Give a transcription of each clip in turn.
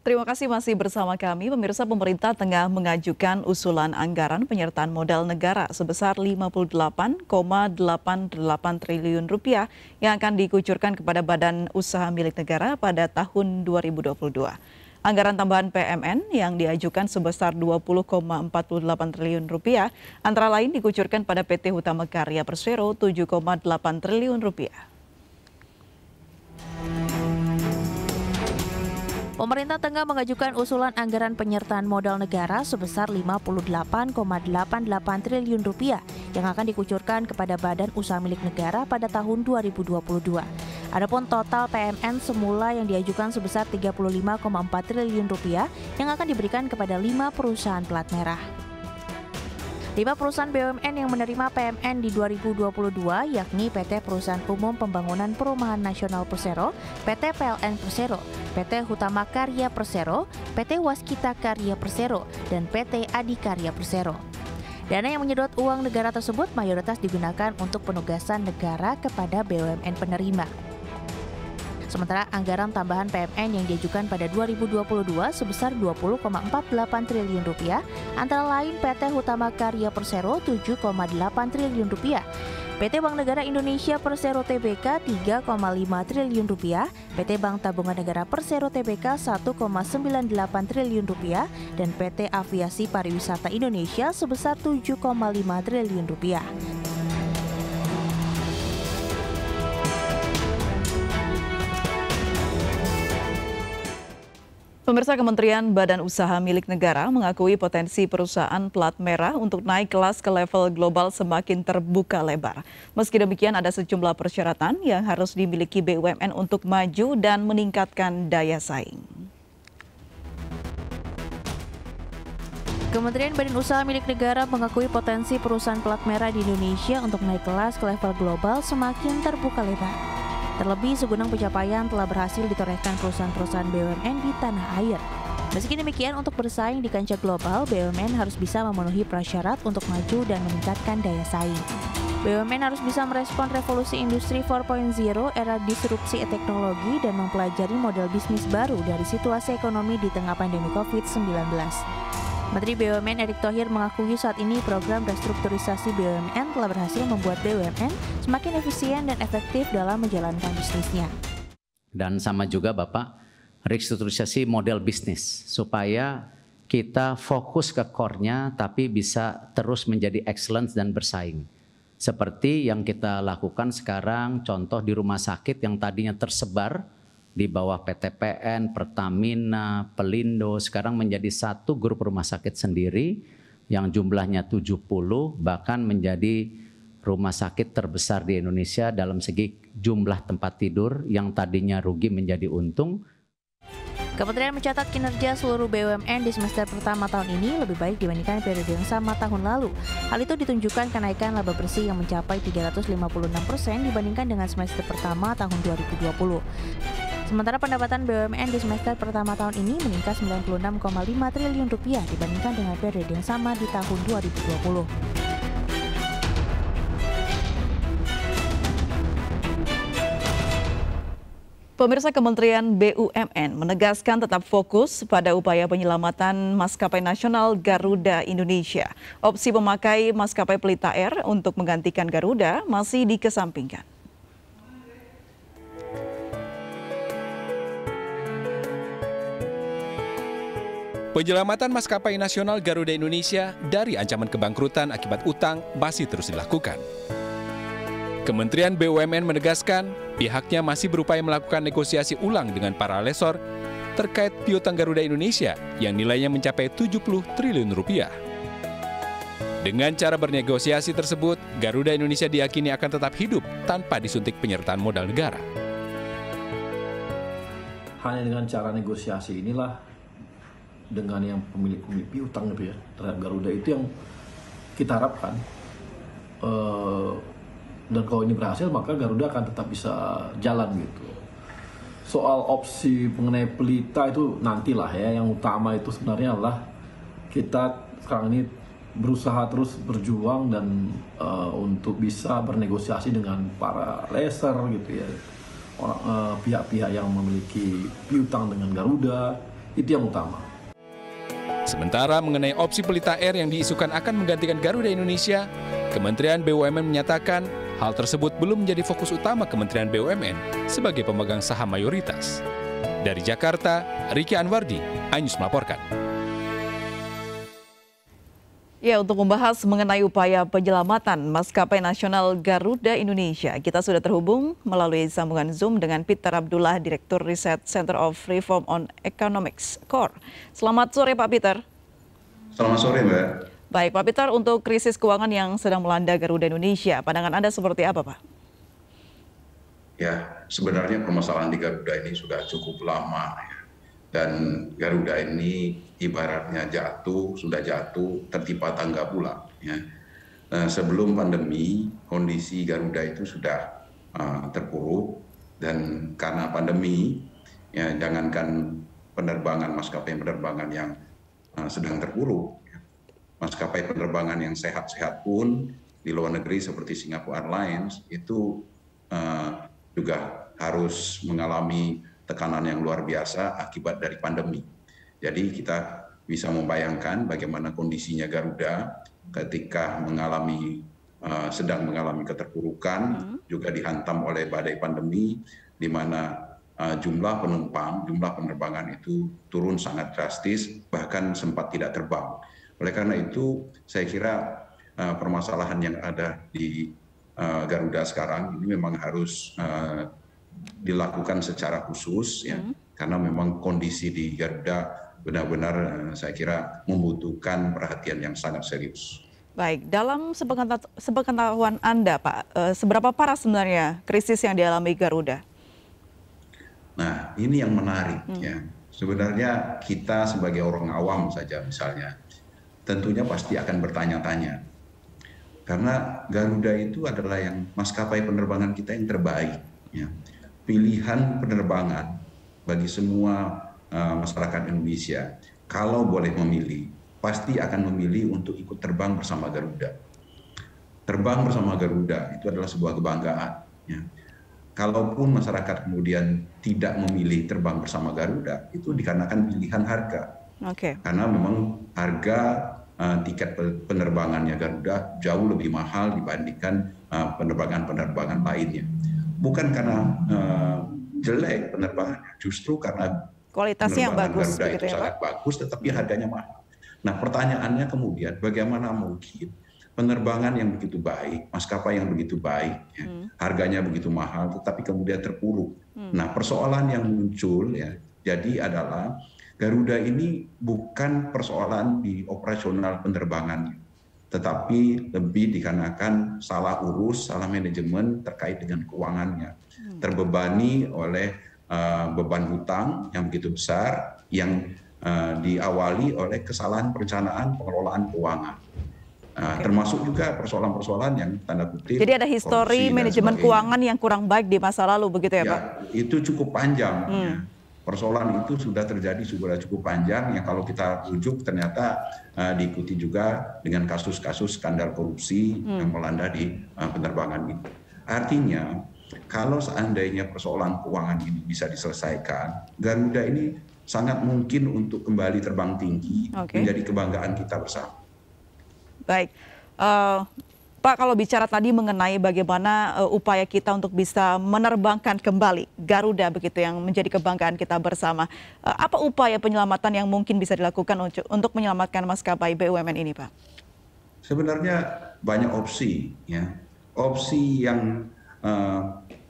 Terima kasih masih bersama kami. Pemirsa, pemerintah tengah mengajukan usulan anggaran penyertaan modal negara sebesar 58,88 triliun rupiah yang akan dikucurkan kepada badan usaha milik negara pada tahun 2022. Anggaran tambahan PMN yang diajukan sebesar 20,48 triliun rupiah antara lain dikucurkan pada PT Hutama Karya Persero 7,8 triliun rupiah. Pemerintah tengah mengajukan usulan anggaran penyertaan modal negara sebesar 58,88 triliun rupiah yang akan dikucurkan kepada badan usaha milik negara pada tahun 2022. Adapun total PMN semula yang diajukan sebesar 35,4 triliun rupiah yang akan diberikan kepada 5 perusahaan plat merah. 5 perusahaan BUMN yang menerima PMN di 2022 yakni PT Perusahaan Umum Pembangunan Perumahan Nasional Persero, PT PLN Persero, PT Hutama Karya Persero, PT Waskita Karya Persero, dan PT Adikarya Persero. Dana yang menyedot uang negara tersebut mayoritas digunakan untuk penugasan negara kepada BUMN penerima. Sementara anggaran tambahan PMN yang diajukan pada 2022 sebesar 20,48 triliun rupiah, antara lain PT Hutama Karya Persero 7,8 triliun rupiah, PT Bank Negara Indonesia Persero Tbk 3,5 triliun rupiah, PT Bank Tabungan Negara Persero Tbk 1,98 triliun rupiah, dan PT Aviasi Pariwisata Indonesia sebesar 7,5 triliun rupiah. Pemirsa, Kementerian Badan Usaha milik negara mengakui potensi perusahaan plat merah untuk naik kelas ke level global semakin terbuka lebar. Meski demikian, ada sejumlah persyaratan yang harus dimiliki BUMN untuk maju dan meningkatkan daya saing. Kementerian Badan Usaha milik negara mengakui potensi perusahaan plat merah di Indonesia untuk naik kelas ke level global semakin terbuka lebar. Terlebih, segudang pencapaian telah berhasil ditorehkan perusahaan-perusahaan BUMN di tanah air. Meski demikian, untuk bersaing di kancah global, BUMN harus bisa memenuhi prasyarat untuk maju dan meningkatkan daya saing. BUMN harus bisa merespon revolusi industri 4.0 era disrupsi teknologi dan mempelajari model bisnis baru dari situasi ekonomi di tengah pandemi COVID-19. Menteri BUMN Erick Thohir mengakui saat ini program restrukturisasi BUMN telah berhasil membuat BUMN semakin efisien dan efektif dalam menjalankan bisnisnya. Dan sama juga Bapak, restrukturisasi model bisnis supaya kita fokus ke core-nya tapi bisa terus menjadi excellence dan bersaing. Seperti yang kita lakukan sekarang, contoh di rumah sakit yang tadinya tersebar di bawah PTPN, Pertamina, Pelindo, sekarang menjadi satu grup rumah sakit sendiri yang jumlahnya 70, bahkan menjadi rumah sakit terbesar di Indonesia dalam segi jumlah tempat tidur yang tadinya rugi menjadi untung. Kementerian mencatat kinerja seluruh BUMN di semester pertama tahun ini lebih baik dibandingkan periode yang sama tahun lalu. Hal itu ditunjukkan kenaikan laba bersih yang mencapai 356% dibandingkan dengan semester pertama tahun 2020. Sementara pendapatan BUMN di semester pertama tahun ini meningkat 96,5 triliun rupiah dibandingkan dengan periode yang sama di tahun 2020. Pemirsa, Kementerian BUMN menegaskan tetap fokus pada upaya penyelamatan maskapai nasional Garuda Indonesia. Opsi memakai maskapai Pelita Air untuk menggantikan Garuda masih dikesampingkan. Penyelamatan maskapai nasional Garuda Indonesia dari ancaman kebangkrutan akibat utang masih terus dilakukan. Kementerian BUMN menegaskan pihaknya masih berupaya melakukan negosiasi ulang dengan para lessor terkait piutang Garuda Indonesia yang nilainya mencapai 70 triliun rupiah. Dengan cara bernegosiasi tersebut, Garuda Indonesia diyakini akan tetap hidup tanpa disuntik penyertaan modal negara. Hanya dengan cara negosiasi inilah, dengan yang pemilik piutang gitu ya terhadap Garuda, itu yang kita harapkan. Dan kalau ini berhasil, maka Garuda akan tetap bisa jalan gitu. Soal opsi mengenai Pelita itu nantilah ya. Yang utama itu sebenarnya adalah kita sekarang ini berusaha terus berjuang dan untuk bisa bernegosiasi dengan para lessor gitu ya, pihak-pihak yang memiliki piutang dengan Garuda, Itu yang utama. Sementara mengenai opsi Pelita Air yang diisukan akan menggantikan Garuda Indonesia, Kementerian BUMN menyatakan hal tersebut belum menjadi fokus utama Kementerian BUMN sebagai pemegang saham mayoritas. Dari Jakarta, Riki Anwardi, iNews melaporkan. Ya, untuk membahas mengenai upaya penyelamatan maskapai nasional Garuda Indonesia, kita sudah terhubung melalui sambungan Zoom dengan Peter Abdullah, Direktur Riset Center of Reform on Economics, CORE. Selamat sore Pak Peter. Selamat sore Mbak. Baik Pak Peter, untuk krisis keuangan yang sedang melanda Garuda Indonesia, pandangan Anda seperti apa Pak? Ya, sebenarnya permasalahan di Garuda ini sudah cukup lama ya. Dan Garuda ini ibaratnya sudah jatuh tertimpa tangga pula. Ya. Sebelum pandemi, kondisi Garuda itu sudah terpuruk, dan karena pandemi, ya jangankan maskapai penerbangan yang sedang terpuruk, ya. Maskapai penerbangan yang sehat-sehat pun di luar negeri seperti Singapore Airlines itu juga harus mengalami tekanan yang luar biasa akibat dari pandemi. Jadi kita bisa membayangkan bagaimana kondisinya Garuda ketika sedang mengalami keterpurukan, juga dihantam oleh badai pandemi, di mana jumlah penerbangan itu turun sangat drastis, bahkan sempat tidak terbang. Oleh karena itu, saya kira permasalahan yang ada di Garuda sekarang ini memang harus dilakukan secara khusus, ya, karena memang kondisi di Garuda benar-benar saya kira membutuhkan perhatian yang sangat serius. Baik, dalam sepengetahuan Anda Pak, seberapa parah sebenarnya krisis yang dialami Garuda? Nah, ini yang menarik ya. Sebenarnya kita sebagai orang awam saja misalnya, tentunya pasti akan bertanya-tanya. Karena Garuda itu adalah maskapai penerbangan kita yang terbaik, ya. Pilihan penerbangan bagi semua masyarakat Indonesia, kalau boleh memilih, pasti akan memilih untuk ikut terbang bersama Garuda. Terbang bersama Garuda itu adalah sebuah kebanggaan. Ya. Kalaupun masyarakat kemudian tidak memilih terbang bersama Garuda, itu dikarenakan pilihan harga. Karena memang harga tiket penerbangannya Garuda jauh lebih mahal dibandingkan penerbangan-penerbangan lainnya. Bukan karena jelek penerbangannya, justru karena kualitasnya yang bagus, Garuda itu sangat bagus, tetapi harganya mahal. Nah, pertanyaannya kemudian bagaimana mungkin penerbangan yang begitu baik, maskapai yang begitu baik, ya, harganya begitu mahal, tetapi kemudian terpuruk. Nah, persoalan yang muncul ya, jadi adalah Garuda ini bukan persoalan di operasional penerbangannya, tetapi lebih dikarenakan salah urus, salah manajemen terkait dengan keuangannya. Terbebani oleh beban hutang yang begitu besar, yang diawali oleh kesalahan perencanaan pengelolaan keuangan. Termasuk juga persoalan-persoalan yang tanda kutip. Jadi ada histori manajemen keuangan yang kurang baik di masa lalu, begitu ya Pak? Itu cukup panjang. Ya. Persoalan itu sudah terjadi sudah cukup panjang, yang kalau kita rujuk ternyata diikuti juga dengan kasus-kasus skandal korupsi yang melanda di penerbangan ini. Artinya kalau seandainya persoalan keuangan ini bisa diselesaikan, Garuda ini sangat mungkin untuk kembali terbang tinggi, menjadi kebanggaan kita bersama. Baik, Pak, kalau bicara tadi mengenai bagaimana upaya kita untuk bisa menerbangkan kembali Garuda begitu yang menjadi kebanggaan kita bersama, apa upaya penyelamatan yang mungkin bisa dilakukan untuk menyelamatkan maskapai BUMN ini, Pak? Sebenarnya banyak opsi, ya. Opsi yang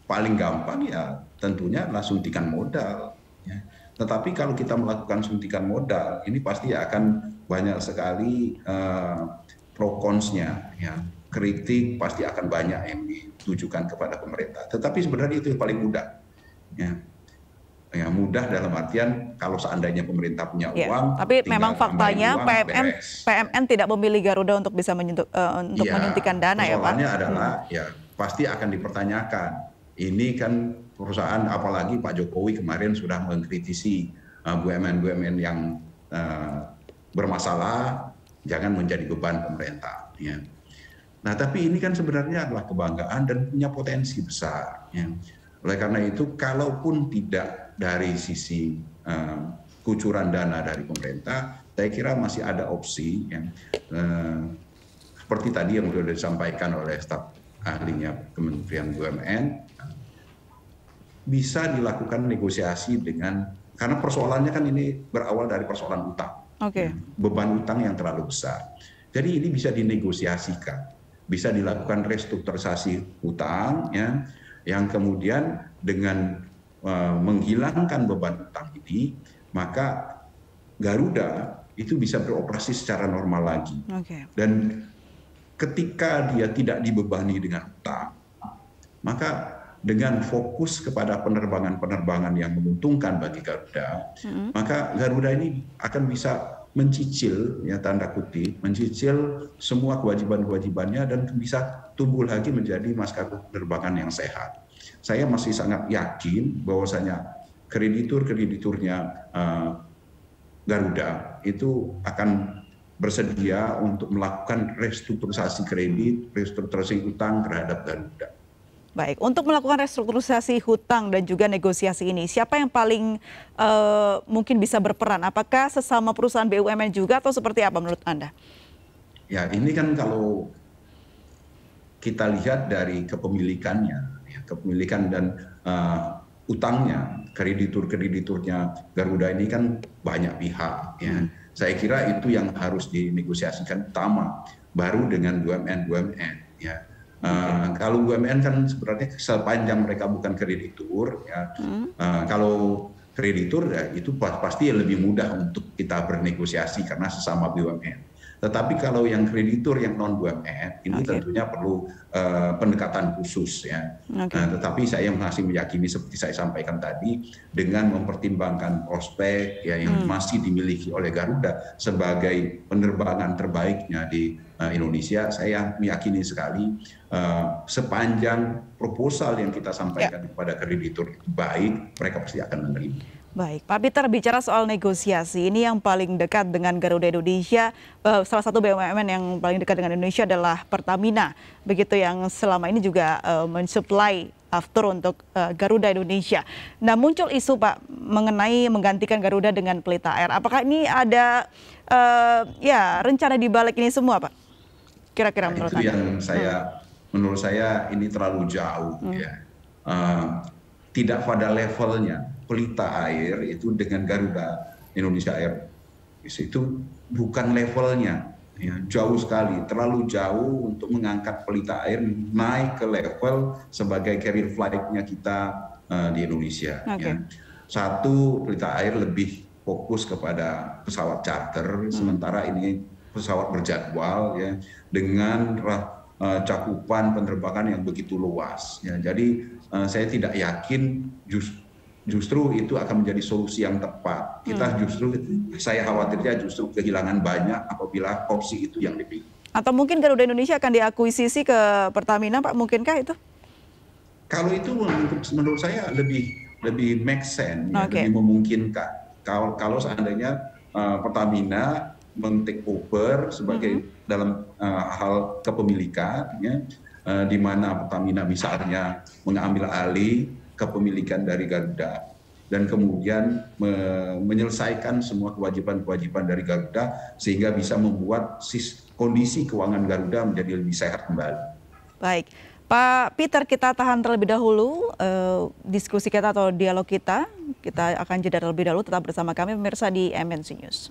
paling gampang ya tentunya adalah suntikan modal. Ya. Tetapi kalau kita melakukan suntikan modal, ini pasti akan banyak sekali pro cons-nya, ya. Kritik pasti akan banyak yang ditujukan kepada pemerintah. Tetapi sebenarnya itu yang paling mudah. Ya, mudah dalam artian kalau seandainya pemerintah punya uang. Tapi memang faktanya PMN tidak memilih Garuda untuk bisa menyuntikkan dana, ya Pak? Persoalannya adalah ya pasti akan dipertanyakan. Ini kan perusahaan, apalagi Pak Jokowi kemarin sudah mengkritisi BUMN-BUMN yang bermasalah jangan menjadi beban pemerintah. Ya. Nah, tapi ini kan sebenarnya adalah kebanggaan dan punya potensi besar. Ya. Oleh karena itu, kalaupun tidak dari sisi kucuran dana dari pemerintah, saya kira masih ada opsi yang seperti tadi yang sudah disampaikan oleh staf ahlinya Kementerian BUMN, bisa dilakukan negosiasi dengan, karena persoalannya kan ini berawal dari persoalan utang, beban utang yang terlalu besar. Jadi ini bisa dinegosiasikan, bisa dilakukan restrukturisasi utang, ya, yang kemudian dengan menghilangkan beban utang ini, maka Garuda itu bisa beroperasi secara normal lagi. Dan ketika dia tidak dibebani dengan utang, maka dengan fokus kepada penerbangan-penerbangan yang menguntungkan bagi Garuda, maka Garuda ini akan bisa mencicil, ya tanda kutip, mencicil semua kewajiban-kewajibannya dan bisa tumbuh lagi menjadi maskapai penerbangan yang sehat. Saya masih sangat yakin bahwasanya krediturnya Garuda itu akan bersedia untuk melakukan restrukturisasi kredit, restrukturisasi utang terhadap Garuda. Baik, untuk melakukan restrukturisasi hutang dan juga negosiasi ini, siapa yang paling mungkin bisa berperan? Apakah sesama perusahaan BUMN juga atau seperti apa menurut Anda? Ya, ini kan kalau kita lihat dari kepemilikannya, ya, kepemilikan dan utangnya, krediturnya Garuda ini kan banyak pihak. Ya. Saya kira itu yang harus dinegosiasikan utama, baru dengan BUMN. Ya. Kalau BUMN kan sebenarnya sepanjang mereka bukan kreditur, ya, kalau kreditur ya, itu pasti lebih mudah untuk kita bernegosiasi karena sesama BUMN. Tetapi kalau yang kreditur yang non BUMN ini tentunya perlu pendekatan khusus, ya. Tetapi saya masih meyakini seperti saya sampaikan tadi, dengan mempertimbangkan prospek ya yang masih dimiliki oleh Garuda sebagai penerbangan terbaiknya di Indonesia, saya meyakini sekali sepanjang proposal yang kita sampaikan kepada kreditur itu baik, mereka pasti akan menerima. Baik, Pak Peter, bicara soal negosiasi, ini yang paling dekat dengan Garuda Indonesia, salah satu BUMN yang paling dekat dengan Indonesia adalah Pertamina, begitu yang selama ini juga mensuplai aftur untuk Garuda Indonesia. Nah, muncul isu Pak mengenai menggantikan Garuda dengan Pelita Air. Apakah ini ada rencana di balik ini semua, Pak? Kira-kira menurut Anda? Itu yang menurut saya ini terlalu jauh, ya. Tidak pada levelnya. Pelita Air itu dengan Garuda Indonesia Air itu bukan levelnya, ya, jauh sekali, terlalu jauh untuk mengangkat Pelita Air naik ke level sebagai carrier flight-nya kita di Indonesia. Ya. Satu, Pelita Air lebih fokus kepada pesawat charter, sementara ini pesawat berjadwal, ya, dengan cakupan penerbangan yang begitu luas. Ya. Jadi saya tidak yakin justru itu akan menjadi solusi yang tepat. Saya khawatirnya justru kehilangan banyak apabila opsi itu yang dipilih. Atau mungkin Garuda Indonesia akan diakuisisi ke Pertamina, Pak, mungkinkah itu? Kalau itu menurut saya lebih make sense, ya, lebih memungkinkan. Kalau seandainya Pertamina men-take over sebagai dalam hal kepemilikan, ya, di mana Pertamina misalnya mengambil alih kepemilikan dari Garuda dan kemudian menyelesaikan semua kewajiban-kewajiban dari Garuda sehingga bisa membuat kondisi keuangan Garuda menjadi lebih sehat kembali. Baik, Pak Peter, kita tahan terlebih dahulu diskusi kita atau dialog kita. Kita akan jeda terlebih dahulu, tetap bersama kami pemirsa di MNC News.